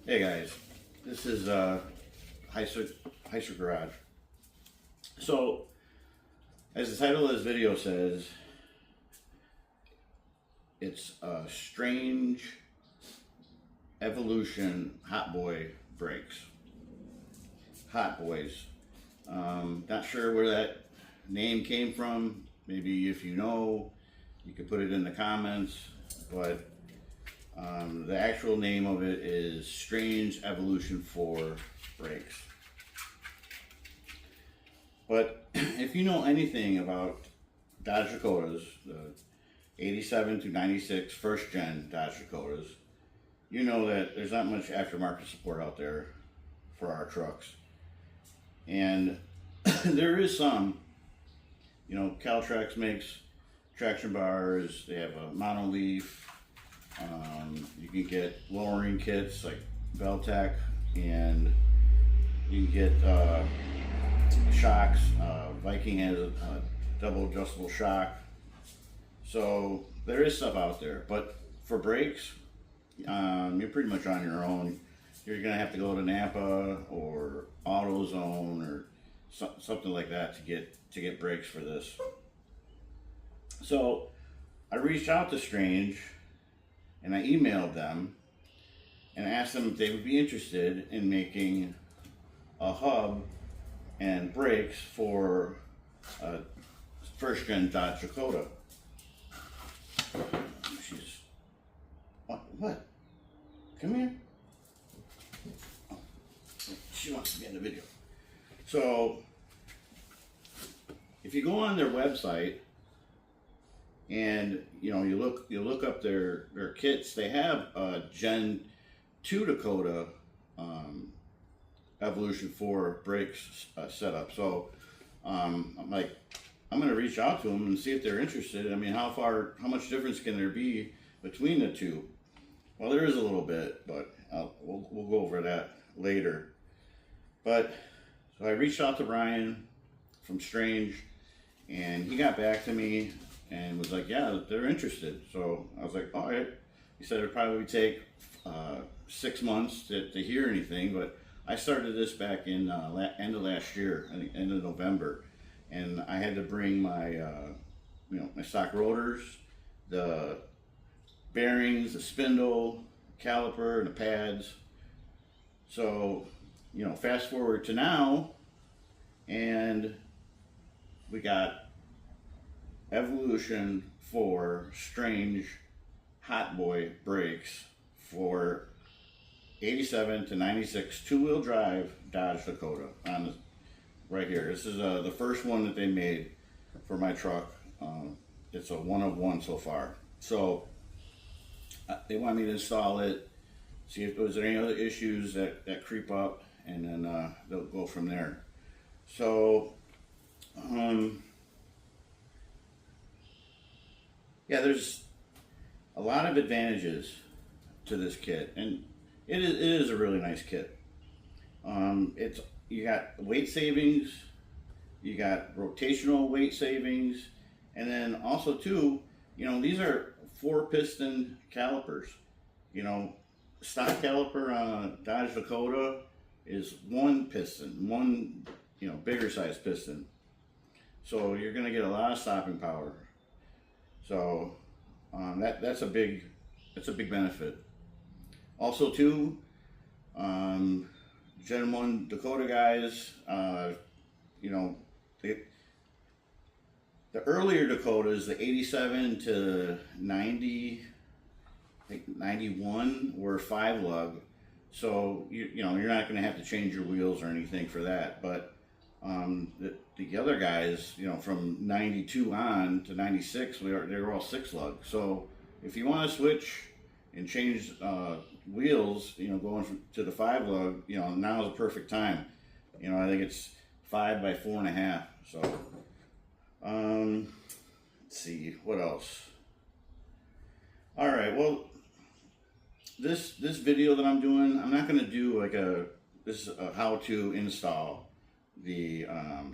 Hey guys, this is Heiser Garage. So, as the title of this video says, it's a strange evolution Hot Boy brakes. Hot Boys. Not sure where that name came from. Maybe if you know, you could put it in the comments, but the actual name of it is Strange Evolution 4 Brakes. But if you know anything about Dodge Dakotas, the 87 to 96 first gen Dodge Dakotas, you know that there's not much aftermarket support out there for our trucks. And there is some, you know, Caltrax makes traction bars, they have a monoleaf. You can get lowering kits like Beltec, and you can get shocks. Viking has a double adjustable shock. So there is stuff out there, but for brakes, you're pretty much on your own. You're gonna have to go to Napa or AutoZone or something like that to get brakes for this. So I reached out to Strange and I emailed them and asked them if they would be interested in making a hub and brakes for a first gen Dodge Dakota. She's what? Come here. Oh, she wants to be in the video. So if you go on their website and you look up their kits, they have a Gen 2 Dakota Evolution 4 brakes setup. So I'm gonna reach out to them and see if they're interested. I mean, how much difference can there be between the two? Well, there is a little bit, but we'll go over that later. But so I reached out to Brian from Strange, and he got back to me and was like, yeah, they're interested. So I was like, all right. He said it'd probably take 6 months to hear anything, but I started this back in end of last year, I think end of November, and I had to bring my my stock rotors, the bearings, the spindle, caliper, and the pads. So fast forward to now, and we got Evolution 4 Strange Hot Boy brakes for 87 to 96 two-wheel drive Dodge Dakota right here. This is the first one that they made for my truck. It's a one of one so far. So they want me to install it, see if there's any other issues that creep up, and then they'll go from there. So yeah, there's a lot of advantages to this kit, and it is a really nice kit. You got weight savings, you got rotational weight savings, and then also too, these are 4-piston calipers. Stock caliper on a Dodge Dakota is 1 piston, one bigger size piston. So you're gonna get a lot of stopping power. So that's a big benefit. Also too, Gen 1 Dakota guys, the earlier Dakotas, the 87 to 90, I think 91 were 5-lug. So you're not going to have to change your wheels or anything for that. But the other guys, from 92 on to 96, they were all 6-lug. So if you want to switch and change wheels, going to the 5-lug, now is the perfect time. I think it's 5 by 4.5. So let's see what else. All right, well, this video that I'm doing, I'm not going to do like a how to install the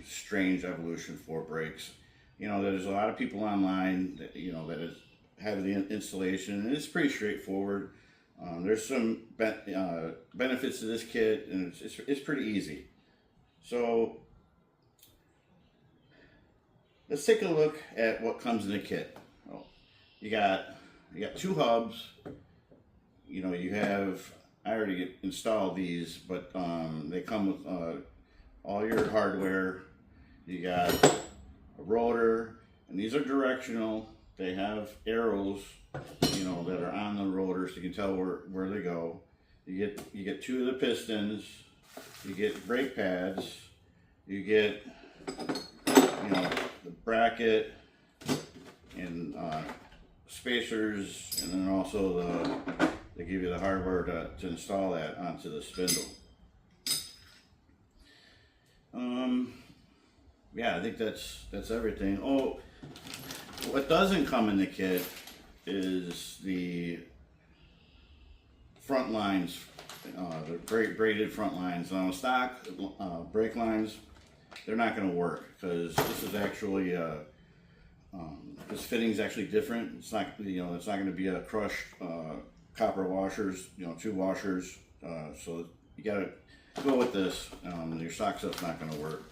Strange Evolution 4 brakes. There's a lot of people online that that have the installation, and it's pretty straightforward. There's some benefits to this kit, and it's pretty easy. So let's take a look at what comes in the kit. Well, you got two hubs. You know, you have, I already installed these, but they come with all your hardware. You got a rotor, and these are directional. They have arrows, you know, that are on the rotor, so you can tell where they go. You get two of the pistons. You get brake pads. You get, you know, the bracket and spacers, and then also they give you the hardware to install that onto the spindle. Yeah, I think that's everything. Oh, what doesn't come in the kit is the front lines, the braided front lines. Now, stock brake lines, they're not going to work because this is actually this fitting is actually different. It's not, you know, it's not going to be a crushed copper washers, you know, 2 washers. So you got to go with this. Your stock stuff's not going to work.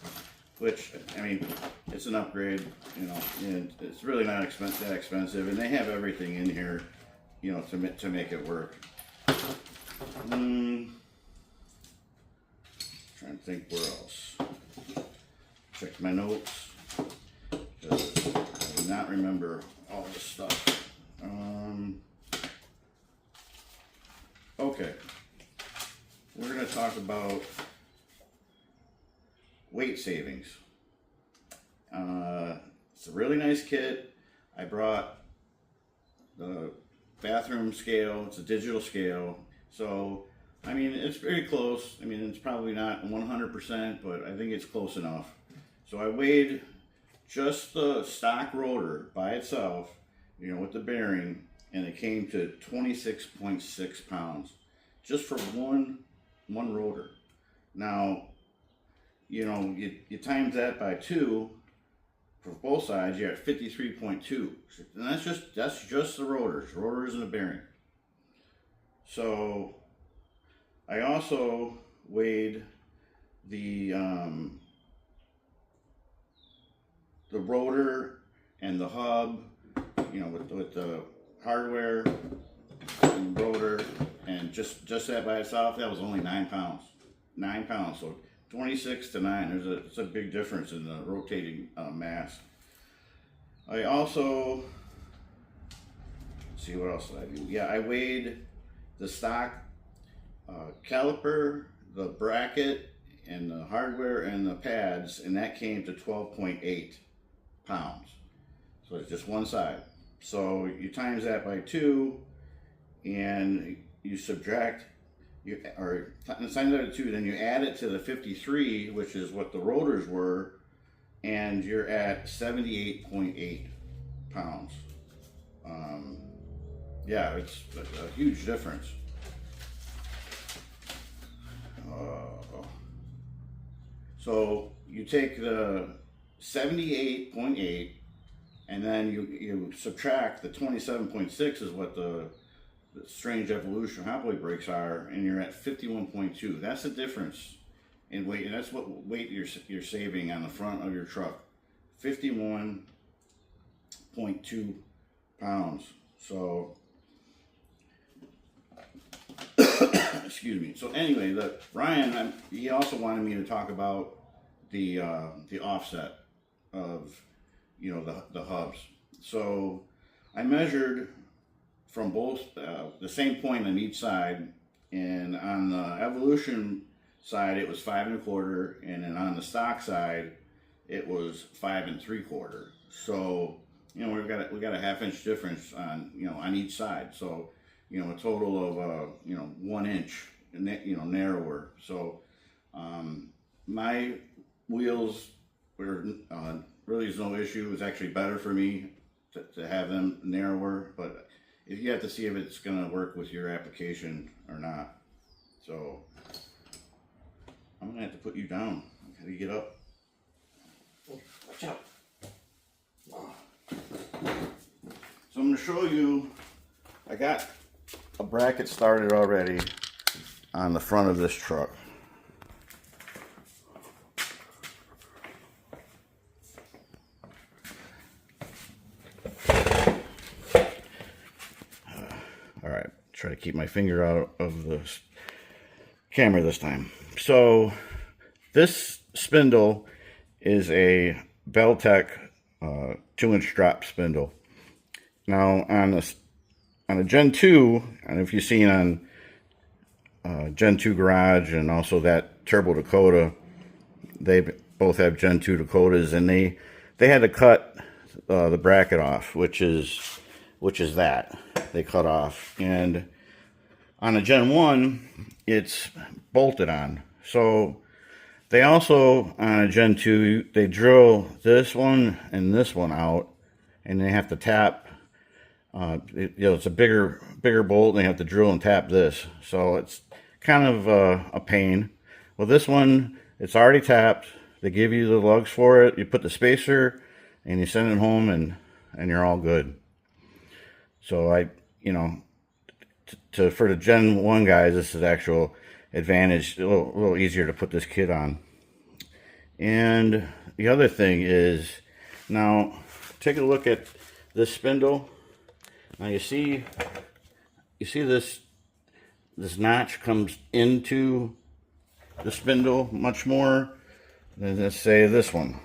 Which, I mean, it's an upgrade, you know, and it's really not that expensive, and they have everything in here, you know, to make it work. Trying to think where else. Check my notes, because I do not remember all this stuff. Okay, we're going to talk about weight savings. It's a really nice kit. I brought the bathroom scale. It's a digital scale. So, I mean, it's very close. I mean, it's probably not 100%, but I think it's close enough. So I weighed just the stock rotor by itself, you know, with the bearing, and it came to 26.6 pounds just for one rotor. Now, you know, you times that by 2 for both sides, you're at 53.2, and that's just the rotors. Rotor isn't a bearing. So I also weighed the rotor and the hub, you know, with the hardware and rotor, and just that by itself, that was only 9 pounds. 9 pounds. So 26 to 9. It's a big difference in the rotating mass. I also, let's see, what else did I do? Yeah, I weighed the stock caliper, the bracket, and the hardware and the pads, and that came to 12.8 pounds. So it's just one side. So you times that by 2, and you subtract, or times that by 2, then you add it to the 53, which is what the rotors were, and you're at 78.8 pounds. Yeah, it's a huge difference. So you take the 78.8, and then you subtract the 27.6 is what the Strange Evolution hot boy brakes are, and you're at 51.2. That's the difference in weight, and that's what weight you're saving on the front of your truck. 51.2 pounds. So excuse me. So anyway, Ryan, he also wanted me to talk about the offset of, you know, the hubs. So I measured from both the same point on each side, and on the Evolution side it was 5 1/4, and then on the stock side it was 5 3/4. So, you know, we got a 1/2 inch difference on, you know, on each side. So, you know, a total of you know, 1 inch, you know, narrower. So my wheels were really is no issue. It's actually better for me to have them narrower, but if you have to see if it's going to work with your application or not. So I'm going to have to put you down. How do you get up? Watch out. So I'm going to show you, I got a bracket started already on the front of this truck. All right, try to keep my finger out of the camera this time. So this spindle is a Beltec 2-inch drop spindle. Now on a Gen 2, and if you've seen on Gen 2 Garage and also that Turbo Dakota, they both have Gen 2 Dakotas, and they had to cut the bracket off, which is that they cut off. And on a Gen 1, it's bolted on. So they also, on a Gen 2, they drill this one and this one out, and they have to tap. It's a bigger bolt, and they have to drill and tap this. So it's kind of a pain. Well, this one, it's already tapped. They give you the lugs for it. You put the spacer, and you send it home, and you're all good. So for the Gen 1 guys, this is actual advantage. A little easier to put this kit on. And the other thing is, now take a look at this spindle. Now you see this notch comes into the spindle much more than, let's say, this one.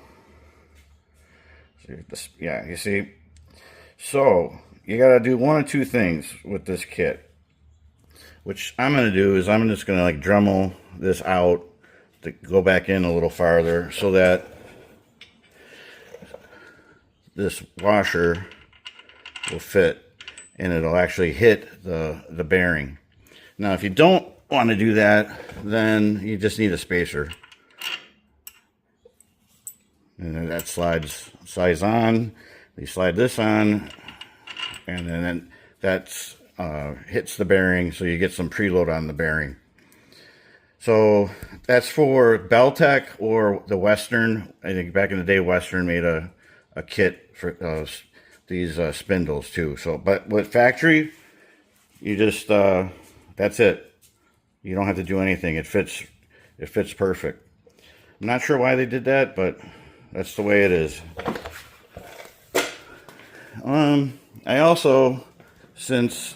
Yeah, you see. So you got to do one of two things with this kit. Which I'm going to do is I'm just going to like Dremel this out to go back in a little farther so that this washer will fit and it'll actually hit the bearing. Now if you don't want to do that, then you just need a spacer. And then that slides on. You slide this on, and then that's hits the bearing, so you get some preload on the bearing. So that's for Beltec or the Western. I think back in the day, Western made a kit for these spindles too. So, but with factory, you just that's it. You don't have to do anything. It fits perfect. I'm not sure why they did that, but that's the way it is. I also, since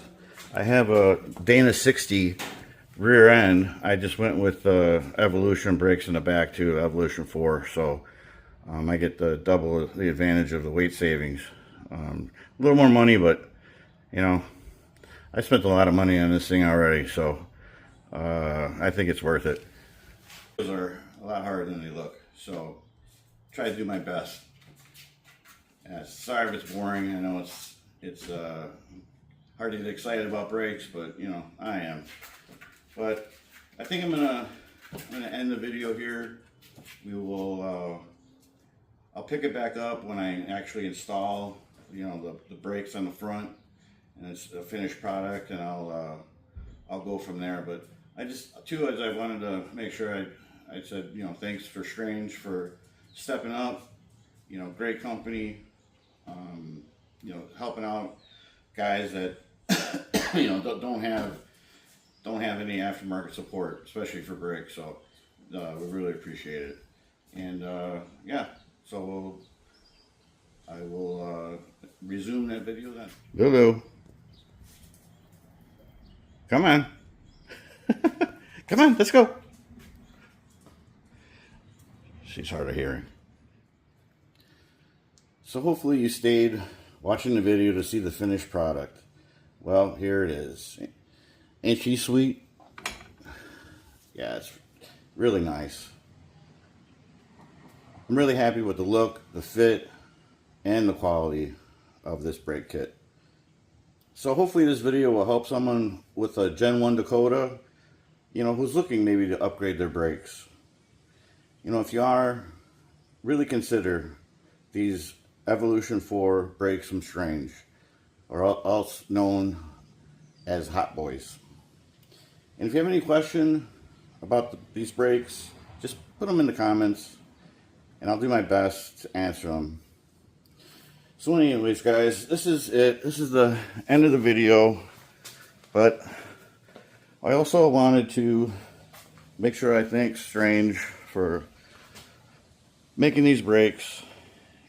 I have a Dana 60 rear end, I just went with Evolution brakes in the back too, Evolution 4. So I get the double the advantage of the weight savings. A little more money, but you know, I spent a lot of money on this thing already, so I think it's worth it. Those are a lot harder than they look, so try to do my best. Sorry if it's boring. I know it's hard to get excited about brakes, but you know, I am. But I think I'm gonna end the video here. We will I'll pick it back up when I actually install, you know, the brakes on the front, and it's a finished product, and I'll go from there. But I just too, as I wanted to make sure I said, you know, thanks for Strange for stepping up. You know, great company. You know, helping out guys that you know don't have any aftermarket support, especially for brakes. So we really appreciate it. And yeah, so I will resume that video then. Lulu, come on. Come on, let's go. She's hard of hearing. So hopefully you stayed watching the video to see the finished product. Well, here it is. Ain't she sweet? Yeah, it's really nice. I'm really happy with the look, the fit, and the quality of this brake kit. So hopefully this video will help someone with a Gen 1 Dakota, you know, who's looking maybe to upgrade their brakes. You know, if you are, really consider these Evolution 4 brakes from Strange, or else known as Hot Boys. And if you have any question about these brakes, just put them in the comments, and I'll do my best to answer them. So anyways, guys, this is it. This is the end of the video. But I also wanted to make sure I thank Strange for making these brakes,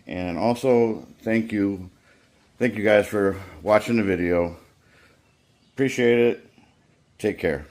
and also thank you guys for watching the video. Appreciate it. Take care.